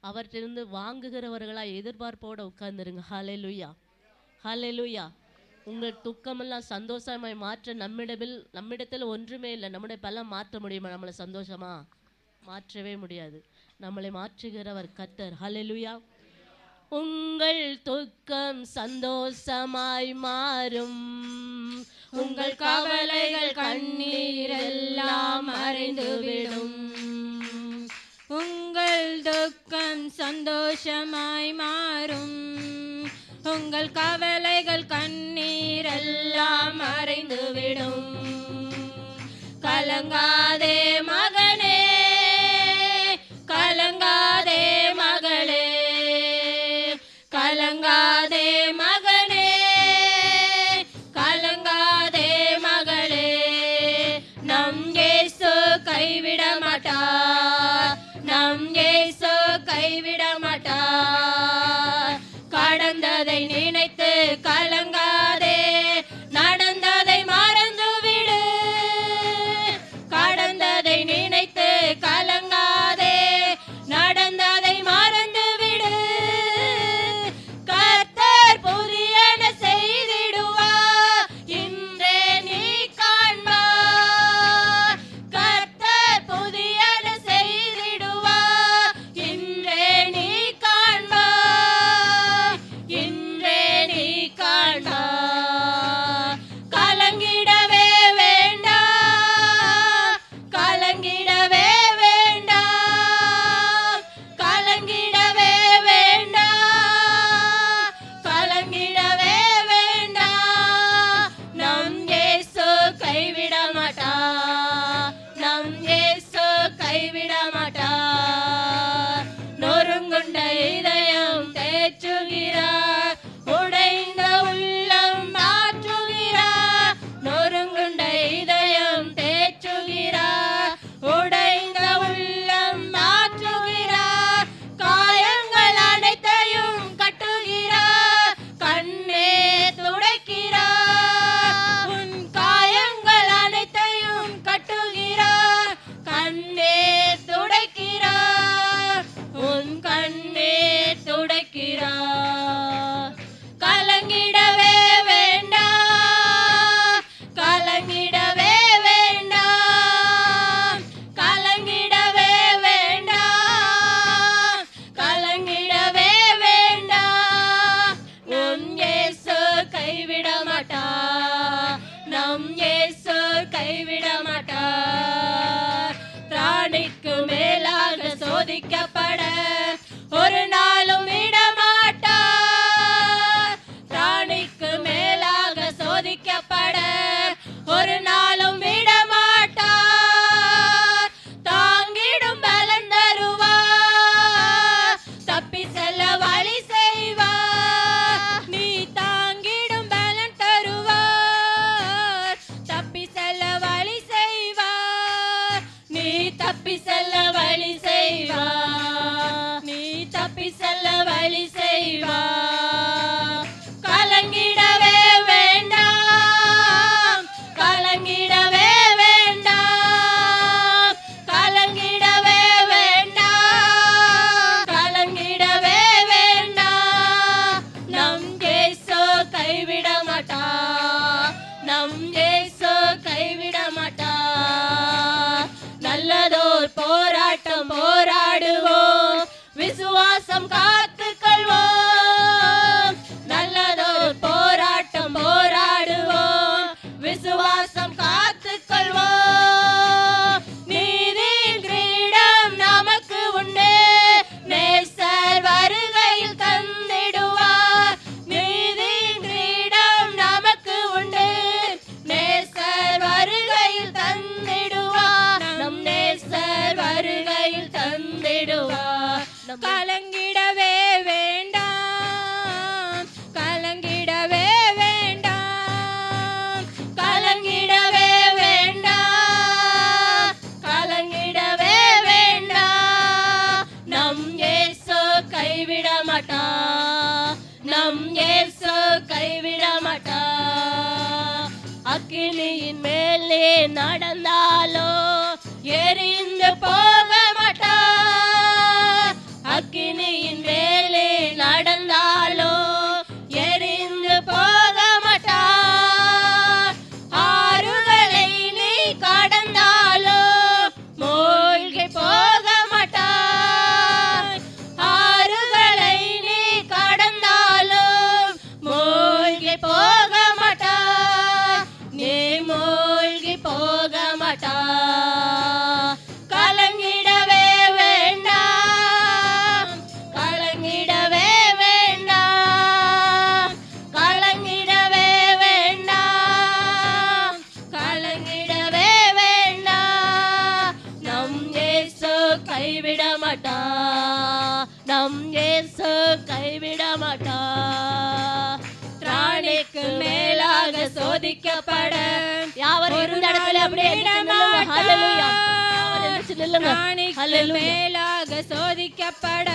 அவற்றிலிருந்து வாங்குகிறவர்களாய் எதிர்பார்ப்போட உட்கார்ந்துருங்க. ஹல்லேலூயா, ஹல்லேலூயா. உங்கள் துக்கமெல்லாம் சந்தோஷமாய் மாற்ற நம்மிடத்தில் ஒன்றுமே இல்லை. நம்முடைய பலம் மாற்ற முடியுமா? நம்மளை சந்தோஷமா மாற்றவே முடியாது. நம்மளை மாற்றுகிறவர் கர்த்தர். ஹல்லேலூயா. உங்கள் துக்கம் சந்தோஷமாய் மாறும், உங்கள் கவலைகள் கண்ணீரெல்லாம் மறைந்துவிடும். உங்கள் துக்கம் சந்தோஷமாய் மாறும், உங்கள் கவலைகள் கண்ணீரெல்லாம் மறைந்துவிடும். கலங்காதே மகனே, கலங்காதே மகளே, கலங்காதே மகனே, கலங்காதே மகளே. நம் இயேசு கைவிட மாட்டார், நம் இயேசு கைவிட மாட்டார். கடந்ததை நினைத்து கலங்காதே, நடந்ததை மறந்துவிடு. கடந்ததை நினைத்து கலங்காதே, நடந்ததை மறந்துவிடு. கர்த்தர் புதியன செய்திடுவார், இன்றே நீ காண்பாய். கர்த்தர் புதியன செய்திடுவார், இன்றே நீ காண்பாய், இன்றே நீ காண்பாய். கலங்கிடவே வேண்டாம், கலங்கிடவே வேண்டாம், கலங்கிடவே வேண்டாம், கலங்கிடவே வேண்டாம். நம் இயேசு கைவிட மாட்டார், நம் இயேசு கைவிட மாட்டார். நொறுங்குண்ட இதயம் தேற்றுகிறார், உடைந்த உள்ளம் மாற்றுகிறார். நொறுங்குண்ட இதயம் தேற்றுகிறார், உடைந்த உள்ளம் மாற்றுகிறார். காயங்கள் அனைத்தையும் கட்டுகிறார், கண்ணே துடைக்கிறார். உன் காயங்கள் அனைத்தையும் கட்டுகிறார், கண்ணே துடைக்கிறார், உன் கண்ணே துடைக்கிறார். கலங்கிடவே வேண்டாம், கலங்கிடவே வேண்டாம், கலங்கிடவே வேண்டாம், கலங்கிடவே வேண்டாம். உன் இயேசு கைவிட மாட்டார், நம் இயேசு கைவிட மாட்டார். திராணிக்கு மேலாக சோதிக்கப்பட ஒரு நாளும் விட மாட்டார். திராணிக்கு மேலாக சோதிக்கப்பட ஒரு நாளும் விட மாட்டார். தாங்கிடும் பலன் தருவார், தப்பி செல்ல வழி செய்வார். நீ தாங்கிடும் பலன் தருவார், தப்பி செல்ல வழி செய்வார். நீ தப்பி செல்ல வழி செய்வார், நீ தப்பி செல்ல வழி செய்வார். கலங்கிடவே வேண்டாம், கலங்கிடவே வேண்டாம், கலங்கிடவே வேண்டாம், கலங்கிடவே வேண்டாம். நம் இயேசு கைவிட மாட்டார், நம் இயேசு கைவிட மாட்டார். நல்லதோர் போராட்டம் போராடுவோம், விசுவாசம் காத்துக்கொள்வோம். நல்லதோர் போராட்டம் போராடுவோம், விசுவாசம் காத்துக்கொள்வோம். நீதியின் கிரீடம் நமக்கு உண்டு, நேசர் வருகையில் தந்திடுவார். நீதியின் கிரீடம் நமக்கு உண்டு, நேசர் வருகையில் தந்திடுவார். நம் நேசர் வருகையில் தந்திடுவார். கலங்கிடவே வேண்டாம், கலங்கிடவே வேண்டாம், கலங்கிடவே வேண்டாம், கலங்கிடவே வேண்டாம். நம் இயேசு கைவிட மாட்டார், நம் இயேசு கைவிட மாட்டார். அக்கினியின் மேலே நடந்தாலோ எரிந்து போக மாட்டார், அக்கினி நம் இயேசு கைவிட மாட்டார். திராணிக்கு மேலாக சோதிக்கப்பட யாவரும் இருந்த இடத்துல அப்படியே எந்திரிச்சு நில்லுங்க. ஹல்லேலூயா. யாவரும் எந்திரிச்சு நில்லுங்க. திராணிக்கு மேலாக சோதிக்கப்பட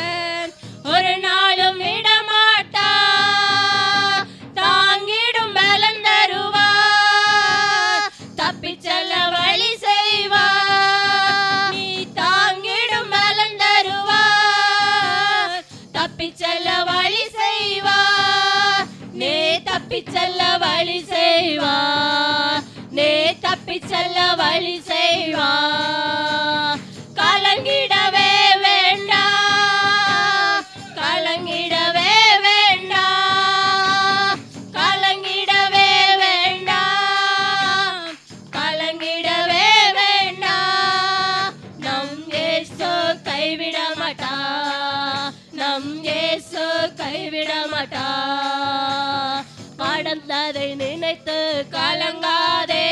ஒரு நாளும் விடமாட்டார். தாங்கிடும் பலன் தருவார். தப்பிச் செல்ல வழி செய்வார். நீ தாங்கிடும் பலன் தருவார். தப்பிச் செல்ல வழி செய்வார். நீ தப்பிச் செல்ல வழி செய்வார். நீ தப்பிச் செல்ல வழி செய்வார். கலங்கிடவே வேண்டாம். கலங்கிடவே வேண்டாம். கலங்கிடவே வேண்டாம். கலங்கிடவே வேண்டாம். நம் இயேசு கைவிட மாட்டார். நம் இயேசு கைவிட மாட்டார். கடந்ததை நினைத்து கலங்காதே.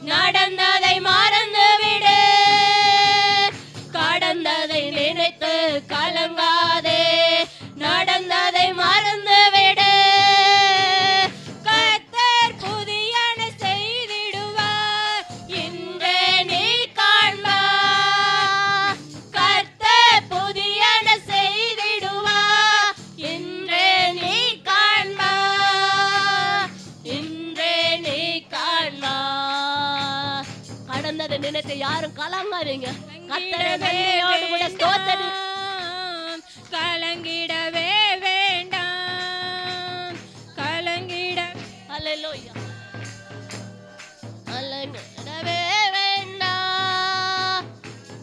நடந்ததை மறந்து விடு. கடந்ததை நினைத்து கலங்காதே. நடந்ததை மறந்து விடு. கர்த்தர் புதியன செய்திடுவார். இன்றே நீ காண்பார். கர்த்தர் புதியன செய்திடுவார். இன்றே நீ காண்பார். இன்றே நீ காண்பார். கடந்ததை நினைத்து யாரும் கலங்காதீங்க. கர்த்தரை நன்றியோடு கூட ஸ்தோத்திரி. கலங்கிடவே வேண்டாம். கலங்கிட ஹல்லேலூயா. கலங்கிடவே வேண்டாம்.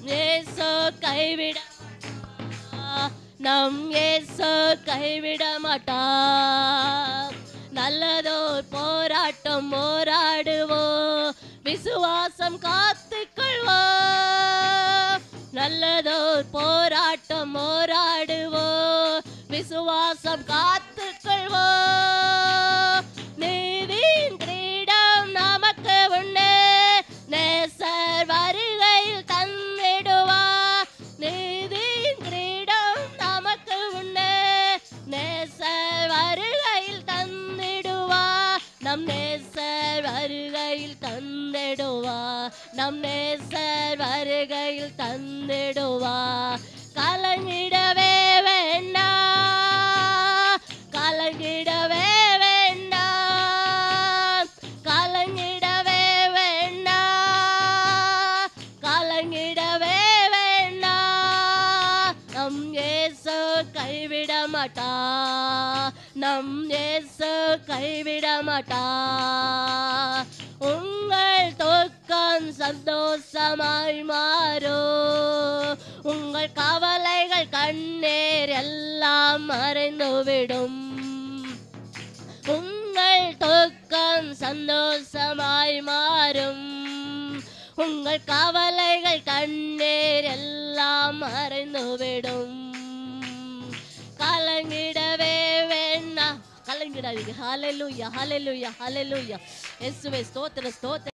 இயேசு கைவிட மாட்டார். நம் இயேசு கைவிட மாட்டார். நல்லதோர் போராட்டம் போராடுவோம். விசுவாசம் காத்துக்கொள்வோம். நல்லதோர் போராட்டம் போராடுவோம். விசுவாசம் காத்துக்கொள்வோம். நீதியின் கிரீடம் நமக்கு உண்டு. நேசர் வருகையில் தந்திடுவார். நீதியின் கிரீடம் நமக்கு உண்டு. நேசர் வருகையில் தந்திடுவார். நம் நேசர் வருகையில் தந்திடுவார். நம் நேசர் வருகையில் தந்திடுவார். கலங்கிடவே வேண்டாம். கலங்கிடவே வேண்டாம். கலங்கிடவே வேண்டாம். கலங்கிடவே வேண்டாம். நம் இயேசு கைவிட மாட்டார். நம் இயேசு கைவிட மாட்டார். உங்கள் துக்கம் சந்தோஷமாய் மாறும். உங்கள் கவலைகள் கண்ணீர் எல்லாம் மறைந்துவிடும். உங்கள் துக்கம் சந்தோஷமாய் மாறும். உங்கள் கவலைகள் கண்ணீர் எல்லாம் மறைந்துவிடும். கலங்கிடவே வேண்டாம். கலங்கிடாதீங்க. ஹல்லேலூயா. ஹல்லேலூயா. ஹல்லேலூயா. இயேசுவே ஸ்தோத்திரம் ஸ்தோத்திரம்.